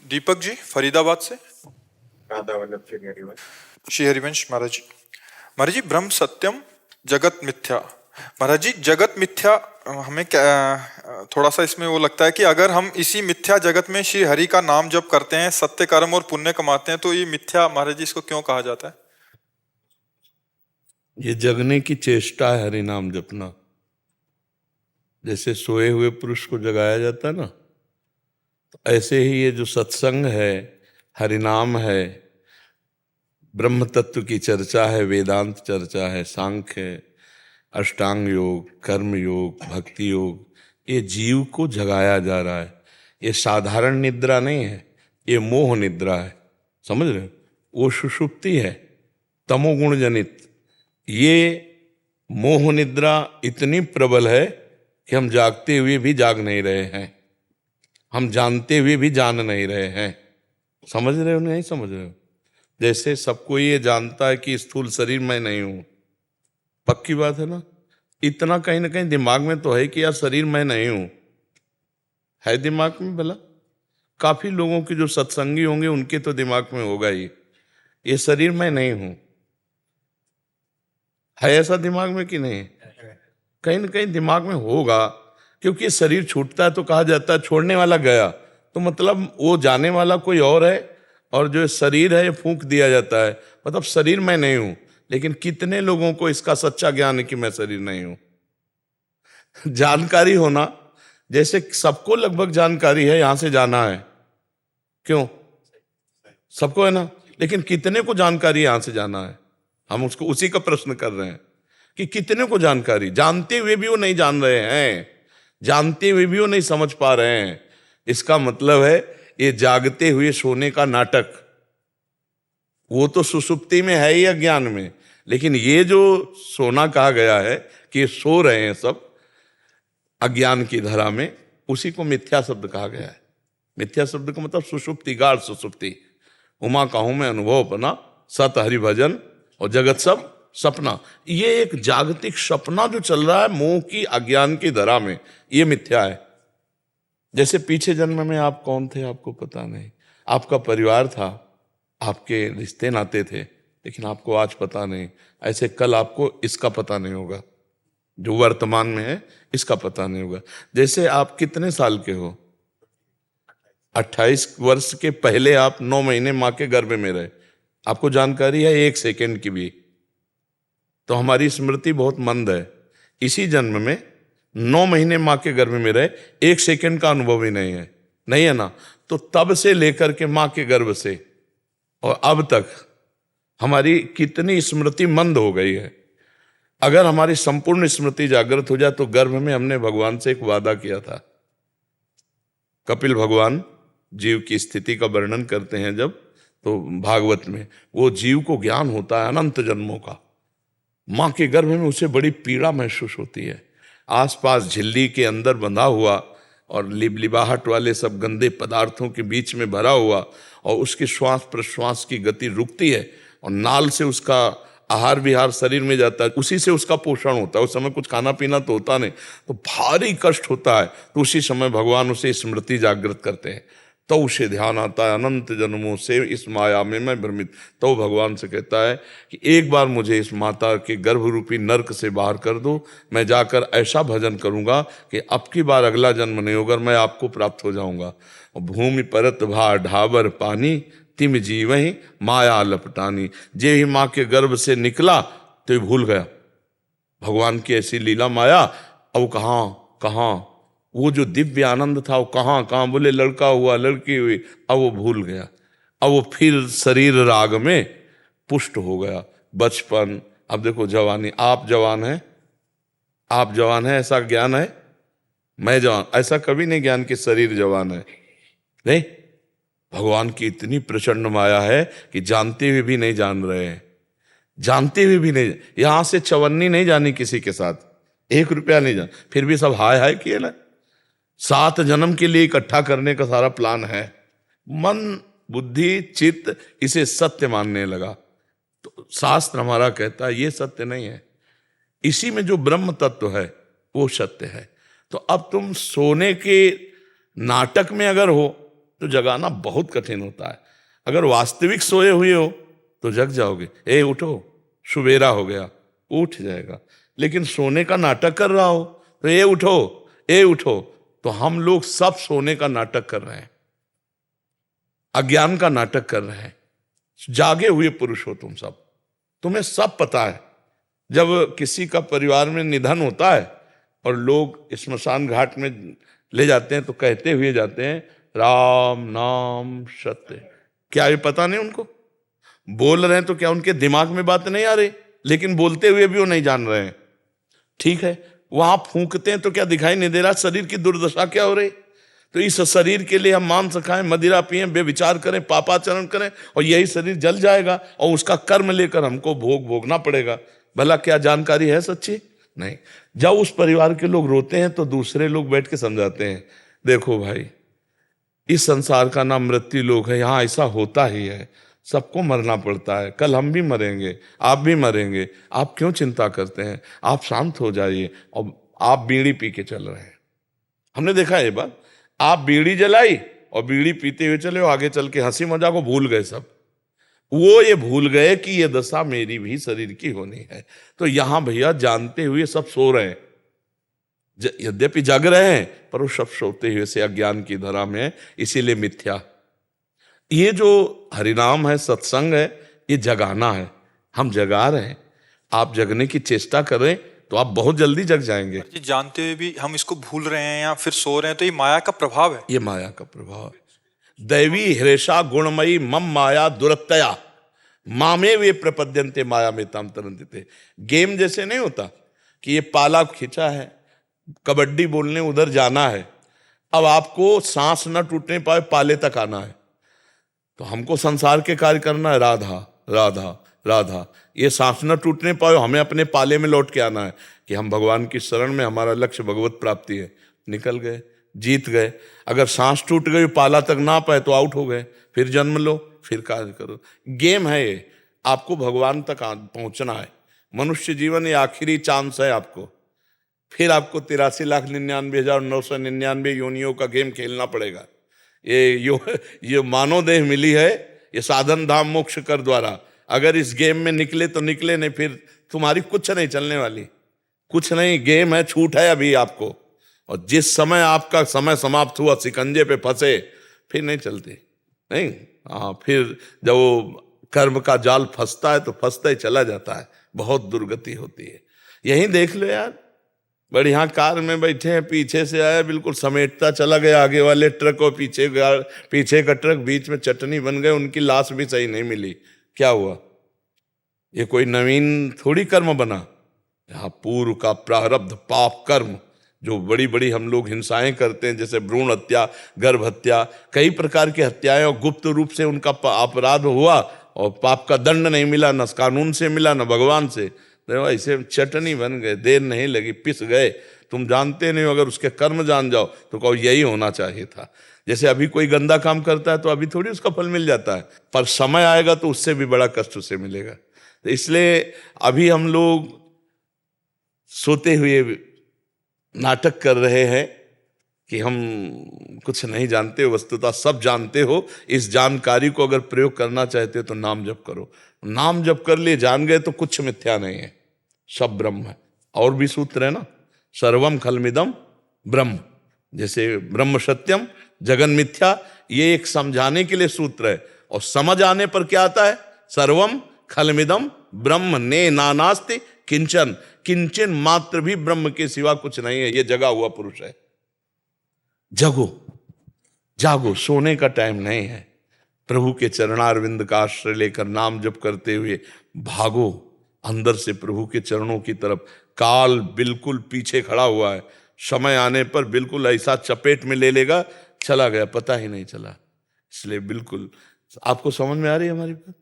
दीपक जी फरीदाबाद से। राधा वल्लभ श्री हरिवंश। श्री हरिवंश महाराज जी ब्रह्म सत्यम जगत मिथ्या। महाराज जी जगत मिथ्या हमें क्या थोड़ा सा इसमें वो लगता है कि अगर हम इसी मिथ्या जगत में श्री हरि का नाम जप करते हैं, सत्य कर्म और पुण्य कमाते हैं, तो ये मिथ्या महाराज जी इसको क्यों कहा जाता है? ये जगने की चेष्टा है हरि नाम जपना। जैसे सोए हुए पुरुष को जगाया जाता है ना, तो ऐसे ही ये जो सत्संग है, हरिनाम है, ब्रह्म तत्व की चर्चा है, वेदांत चर्चा है, सांख्य है, अष्टांग योग, कर्म योग, भक्ति योग, ये जीव को जगाया जा रहा है। ये साधारण निद्रा नहीं है, ये मोह निद्रा है। समझ रहे हो? वो सुषुप्ति है तमोगुण जनित। ये मोह निद्रा इतनी प्रबल है कि हम जागते हुए भी जाग नहीं रहे हैं, हम जानते हुए भी जान नहीं रहे हैं। समझ रहे हो नहीं समझ रहे हो? जैसे सबको ये जानता है कि स्थूल शरीर मैं नहीं हूं, पक्की बात है ना। इतना कहीं ना कहीं दिमाग में तो है कि यार शरीर मैं नहीं हूं, है दिमाग में भला। काफी लोगों के जो सत्संगी होंगे उनके तो दिमाग में होगा ही, ये शरीर मैं नहीं हूं। है ऐसा दिमाग में कि नहीं? कहीं ना कहीं दिमाग में होगा, क्योंकि शरीर छूटता है तो कहा जाता है छोड़ने वाला गया, तो मतलब वो जाने वाला कोई और है, और जो शरीर है ये फूंक दिया जाता है। मतलब शरीर मैं नहीं हूं, लेकिन कितने लोगों को इसका सच्चा ज्ञान है कि मैं शरीर नहीं हूं? जानकारी होना, जैसे सबको लगभग जानकारी है यहां से जाना है, क्यों? सबको है ना, लेकिन कितने को जानकारी यहां से जाना है? हम उसको उसी का प्रश्न कर रहे हैं कि कितने को जानकारी, जानते हुए भी वो नहीं जान रहे हैं, जानते हुए भी वो नहीं समझ पा रहे हैं। इसका मतलब है ये जागते हुए सोने का नाटक, वो तो सुसुप्ति में है ही अज्ञान में, लेकिन ये जो सोना कहा गया है कि ये सो रहे हैं सब अज्ञान की धरा में, उसी को मिथ्या शब्द कहा गया है। मिथ्या शब्द का मतलब सुषुप्ति, गाढ़ सुषुप्ति। उमा कहूं मैं अनुभव अपना, सत हरि भजन और जगत सब सपना। ये एक जागतिक सपना जो चल रहा है मोह की अज्ञान की धरा में, ये मिथ्या है। जैसे पीछे जन्म में आप कौन थे आपको पता नहीं, आपका परिवार था, आपके रिश्ते नाते थे, लेकिन आपको आज पता नहीं। ऐसे कल आपको इसका पता नहीं होगा, जो वर्तमान में है इसका पता नहीं होगा। जैसे आप कितने साल के हो? 28 वर्ष के पहले आप 9 महीने मां के गर्भ में रहे, आपको जानकारी है 1 सेकेंड की भी? तो हमारी स्मृति बहुत मंद है। इसी जन्म में 9 महीने मां के गर्भ में रहे, 1 सेकेंड का अनुभव ही नहीं है, नहीं है ना। तो तब से लेकर के मां के गर्भ से और अब तक हमारी कितनी स्मृति मंद हो गई है। अगर हमारी संपूर्ण स्मृति जागृत हो जाए तो गर्भ में हमने भगवान से एक वादा किया था। कपिल भगवान जीव की स्थिति का वर्णन करते हैं जब, तो भागवत में वो जीव को ज्ञान होता है अनंत जन्मों का। मां के गर्भ में उसे बड़ी पीड़ा महसूस होती है, आसपास झिल्ली के अंदर बंधा हुआ और लिबलिबाहट वाले सब गंदे पदार्थों के बीच में भरा हुआ, और उसके श्वास प्रश्वास की गति रुकती है, और नाल से उसका आहार विहार शरीर में जाता है, उसी से उसका पोषण होता है। उस समय कुछ खाना पीना तो होता नहीं, तो भारी कष्ट होता है। तो उसी समय भगवान उसे स्मृति जागृत करते हैं, तो उसे ध्यान आता है अनंत जन्मों से इस माया में मैं भ्रमित। तो भगवान से कहता है कि एक बार मुझे इस माता के गर्भ रूपी नर्क से बाहर कर दो, मैं जाकर ऐसा भजन करूंगा कि अब की बार अगला जन्म नहीं होगा, मैं आपको प्राप्त हो जाऊंगा। भूमि परत भा ढाबर पानी, तिम जीवहि माया लपटानी। जे ही माँ के गर्भ से निकला तो ये भूल गया भगवान की ऐसी लीला माया। अब कहाँ वो जो दिव्य आनंद था वो कहाँ बोले लड़का हुआ लड़की हुई, अब वो भूल गया। अब वो फिर शरीर राग में पुष्ट हो गया। बचपन, अब देखो जवानी, आप जवान हैं ऐसा ज्ञान है, मैं जवान ऐसा कभी नहीं ज्ञान कि शरीर जवान है, नहीं। भगवान की इतनी प्रचंड माया है कि जानते हुए भी नहीं जान रहे हैं, जानते हुए भी नहीं। यहां से चवन्नी नहीं जानी किसी के साथ, 1 रुपया नहीं जान, फिर भी सब हाय हाय किए ना। 7 जन्म के लिए इकट्ठा करने का सारा प्लान है। मन बुद्धि चित्त इसे सत्य मानने लगा, तो शास्त्र हमारा कहता है ये सत्य नहीं है, इसी में जो ब्रह्म तत्व है वो सत्य है। तो अब तुम सोने के नाटक में अगर हो तो जगाना बहुत कठिन होता है। अगर वास्तविक सोए हुए हो तो जग जाओगे, ए उठो सुबेरा हो गया, उठ जाएगा। लेकिन सोने का नाटक कर रहा हो तो ए उठो, ए उठो। तो हम लोग सब सोने का नाटक कर रहे हैं, अज्ञान का नाटक कर रहे हैं। जागे हुए पुरुष हो तुम सब, तुम्हें सब पता है। जब किसी का परिवार में निधन होता है और लोग स्मशान घाट में ले जाते हैं तो कहते हुए जाते हैं राम नाम सत्य। क्या ये पता नहीं उनको? बोल रहे हैं तो क्या उनके दिमाग में बात नहीं आ रही? लेकिन बोलते हुए भी वो नहीं जान रहे हैं। ठीक है, वहां फूंकते हैं तो क्या दिखाई नहीं दे रहा शरीर की दुर्दशा क्या हो रही? तो इस शरीर के लिए हम मांस खाएं, मदिरा पिएं, बेविचार करें, पापाचरण करें और यही शरीर जल जाएगा और उसका कर्म लेकर हमको भोगना पड़ेगा। भला क्या जानकारी है सच्ची? नहीं। जब उस परिवार के लोग रोते हैं तो दूसरे लोग बैठ के समझाते हैं, देखो भाई इस संसार का नाम मृत्यु लोक है, यहाँ ऐसा होता ही है, सबको मरना पड़ता है, कल हम भी मरेंगे, आप भी मरेंगे, आप क्यों चिंता करते हैं? आप शांत हो जाइए। और आप बीड़ी पी के चल रहे हैं, हमने देखा ये बात। आप बीड़ी जलाई और बीड़ी पीते हुए चले, आगे चल के हंसी मजाक को भूल गए सब। वो ये भूल गए कि ये दशा मेरी भी शरीर की होनी है। तो यहां भैया जानते हुए सब सो रहे हैं, यद्यपि जग रहे हैं, पर वो सब सोते हुए से अज्ञान की धरा में है, इसीलिए मिथ्या। ये जो हरिनाम है, सत्संग है, ये जगाना है। हम जगा रहे हैं, आप जगने की चेष्टा करें तो आप बहुत जल्दी जग जाएंगे। जी, जानते हुए भी हम इसको भूल रहे हैं या फिर सो रहे हैं, तो ये माया का प्रभाव है। ये माया का प्रभाव है। दैवी हृषा गुणमयी मम माया दुरत्तया मामे वे प्रपद्यन्ते माया में ताम तरन्ते। गेम जैसे नहीं होता कि ये पाला खींचा है, कबड्डी बोलने उधर जाना है, अब आपको सांस न टूटने पाए पाले तक आना है, तो हमको संसार के कार्य करना है, राधा राधा राधा। ये सांस न टूटने पाए, हमें अपने पाले में लौट के आना है कि हम भगवान की शरण में, हमारा लक्ष्य भगवत प्राप्ति है। निकल गए, जीत गए। अगर सांस टूट गई, पाला तक ना पाए तो आउट हो गए, फिर जन्म लो, फिर कार्य करो। गेम है ये, आपको भगवान तक पहुंचना है। मनुष्य जीवन ये आखिरी चांस है आपको, फिर आपको 83,99,999 योनियों का गेम खेलना पड़ेगा। ये मानव देह मिली है, ये साधन धाम मोक्ष कर द्वारा। अगर इस गेम में निकले तो निकले, नहीं फिर तुम्हारी कुछ नहीं चलने वाली, कुछ नहीं। गेम है, छूट है अभी आपको। और जिस समय आपका समय समाप्त हुआ, शिकंजे पे फंसे, फिर नहीं चलती। नहीं, हाँ, फिर जब वो कर्म का जाल फंसता है तो फंसता ही चला जाता है, बहुत दुर्गति होती है। यही देख लो यार, बढ़िया कार में बैठे हैं, पीछे से आया, बिल्कुल समेटता चला गया आगे वाले ट्रक, और पीछे का ट्रक बीच में चटनी बन गए, उनकी लाश भी सही नहीं मिली। क्या हुआ? ये कोई नवीन थोड़ी कर्म बना, यहाँ पूर्व का प्रारब्ध पाप कर्म, जो बड़ी बड़ी हम लोग हिंसाएं करते हैं, जैसे भ्रूण हत्या, गर्भ हत्या, कई प्रकार की हत्याएं, और गुप्त रूप से उनका अपराध हुआ और पाप का दंड नहीं मिला, न कानून से मिला न भगवान से, तो ऐसे चटनी बन गए, देर नहीं लगी, पिस गए। तुम जानते नहीं हो, अगर उसके कर्म जान जाओ तो कहो यही होना चाहिए था। जैसे अभी कोई गंदा काम करता है तो अभी थोड़ी उसका फल मिल जाता है, पर समय आएगा तो उससे भी बड़ा कष्ट उसे मिलेगा। तो इसलिए अभी हम लोग सोते हुए नाटक कर रहे हैं कि हम कुछ नहीं जानते, वस्तुतः सब जानते हो। इस जानकारी को अगर प्रयोग करना चाहते हो तो नाम जप करो। नाम जप कर लिए, जान गए तो कुछ मिथ्या नहीं है, सब ब्रह्म है। और भी सूत्र है ना, सर्वम खलमिदम ब्रह्म, जैसे ब्रह्म सत्यम जगन मिथ्या, ये एक समझाने के लिए सूत्र है। और समझ आने पर क्या आता है? सर्वम खलमिदम ब्रह्म ने नानास्ति किंचन, किंचन मात्र भी ब्रह्म के सिवा कुछ नहीं है। ये जगा हुआ पुरुष है। जगो, जागो, सोने का टाइम नहीं है। प्रभु के चरणारविंद का आश्रय लेकर नाम जप करते हुए भागो अंदर से प्रभु के चरणों की तरफ। काल बिल्कुल पीछे खड़ा हुआ है, समय आने पर बिल्कुल ऐसा चपेट में ले लेगा, चला गया, पता ही नहीं चला। इसलिए बिल्कुल, आपको समझ में आ रही है हमारी बात?